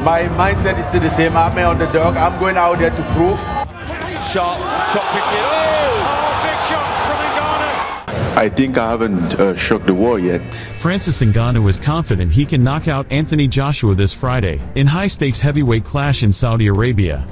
My mindset is still the same. I'm an underdog. I'm going out there to prove. Sharp, top kick. Oh, big shot from Ngannou. I think I haven't shook the wall yet. Francis Ngannou is confident he can knock out Anthony Joshua this Friday in high-stakes heavyweight clash in Saudi Arabia.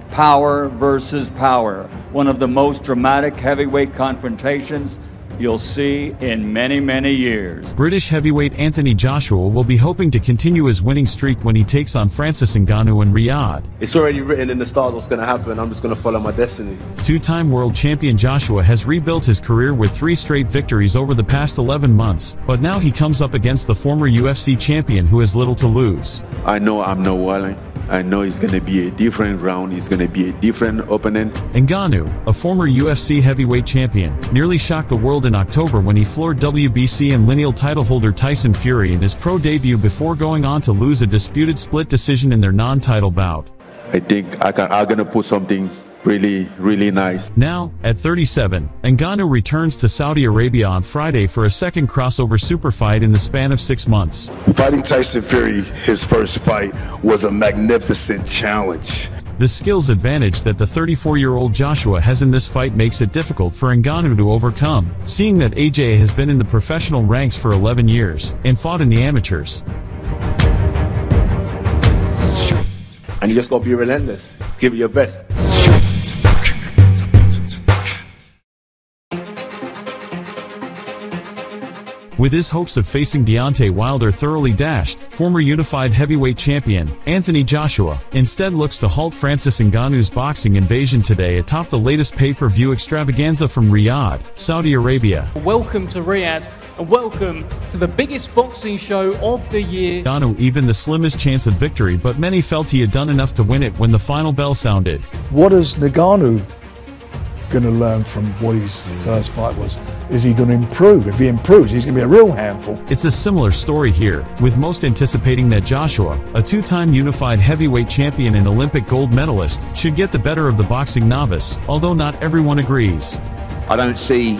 Power versus power. One of the most dramatic heavyweight confrontations you'll see in many, many years. British heavyweight Anthony Joshua will be hoping to continue his winning streak when he takes on Francis Ngannou in Riyadh. It's already written in the stars what's going to happen. I'm just going to follow my destiny. Two-time world champion Joshua has rebuilt his career with 3 straight victories over the past 11 months, but now he comes up against the former UFC champion who has little to lose. I know I'm no walling. I know it's going to be a different round. It's going to be a different opponent. Ngannou, a former UFC heavyweight champion, nearly shocked the world in October when he floored WBC and lineal title holder Tyson Fury in his pro debut before going on to lose a disputed split decision in their non-title bout. I think I'm going to put something really nice. Now, at 37, Ngannou returns to Saudi Arabia on Friday for a second crossover super fight in the span of 6 months. Fighting Tyson Fury, his first fight, was a magnificent challenge. The skills advantage that the 34-year-old Joshua has in this fight makes it difficult for Ngannou to overcome, seeing that AJ has been in the professional ranks for 11 years and fought in the amateurs. And you just got to be relentless. Give it your best. With his hopes of facing Deontay Wilder thoroughly dashed, former unified heavyweight champion Anthony Joshua instead looks to halt Francis Ngannou's boxing invasion today atop the latest pay-per-view extravaganza from Riyadh, Saudi Arabia. Welcome to Riyadh, and welcome to the biggest boxing show of the year. Ngannou even the slimmest chance of victory, but many felt he had done enough to win it when the final bell sounded. What is Ngannou going to learn from what his first fight was? Is he going to improve? If he improves, he's going to be a real handful. It's a similar story here, with most anticipating that Joshua, a 2-time unified heavyweight champion and Olympic gold medalist, should get the better of the boxing novice, although not everyone agrees. I don't see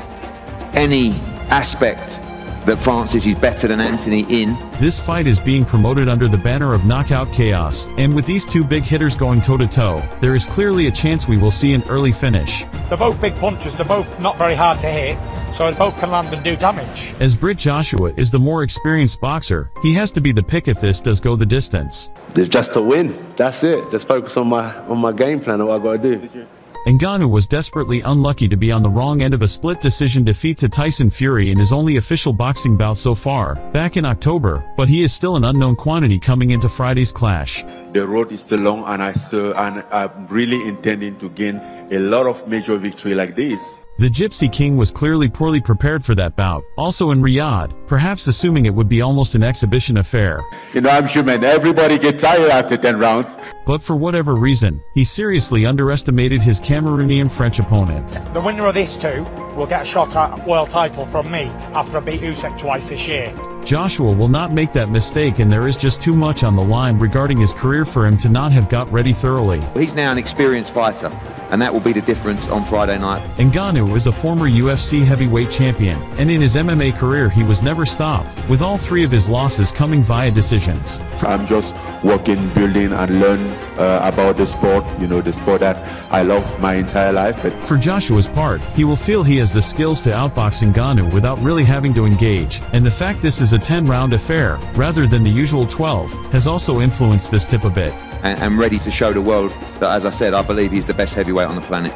any aspect that Francis is better than Anthony in. This fight is being promoted under the banner of Knockout Chaos, and with these 2 big hitters going toe-to-toe, there is clearly a chance we will see an early finish. They're both big punchers, they're both not very hard to hit, so they both can land and do damage. As Brit Joshua is the more experienced boxer, he has to be the pick if this does go the distance. It's just to win. That's it. Just focus on my game plan and what I got to do. Ngannou was desperately unlucky to be on the wrong end of a split decision defeat to Tyson Fury in his only official boxing bout so far, back in October, but he is still an unknown quantity coming into Friday's clash. The road is still long, and I'm really intending to gain a lot of major victory like this. The Gypsy King was clearly poorly prepared for that bout, also in Riyadh, perhaps assuming it would be almost an exhibition affair. You know, I'm human. Everybody get tired after 10 rounds. But for whatever reason, he seriously underestimated his Cameroonian French opponent. The winner of this 2 will get a shot at world title from me after I beat Usyk twice this year. Joshua will not make that mistake, and there is just too much on the line regarding his career for him to not have got ready thoroughly. He's now an experienced fighter, and that will be the difference on Friday night. Ngannou is a former UFC heavyweight champion, and in his MMA career he was never stopped, with all 3 of his losses coming via decisions. I'm just working, building, and learn about the sport, you know, the sport that I love my entire life. But for Joshua's part, he will feel he has the skills to outbox Ngannou without really having to engage, and the fact this is a 10-round affair, rather than the usual 12, has also influenced this tip a bit. And ready to show the world that, as I said, I believe he's the best heavyweight on the planet.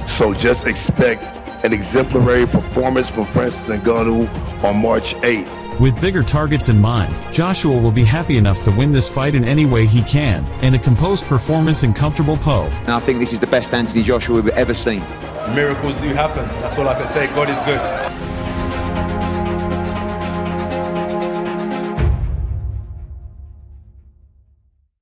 So just expect an exemplary performance from Francis Ngannou on March 8th. With bigger targets in mind, Joshua will be happy enough to win this fight in any way he can, and a composed performance and comfortable po. And I think this is the best Anthony Joshua we've ever seen. Miracles do happen. That's all I can say. God is good.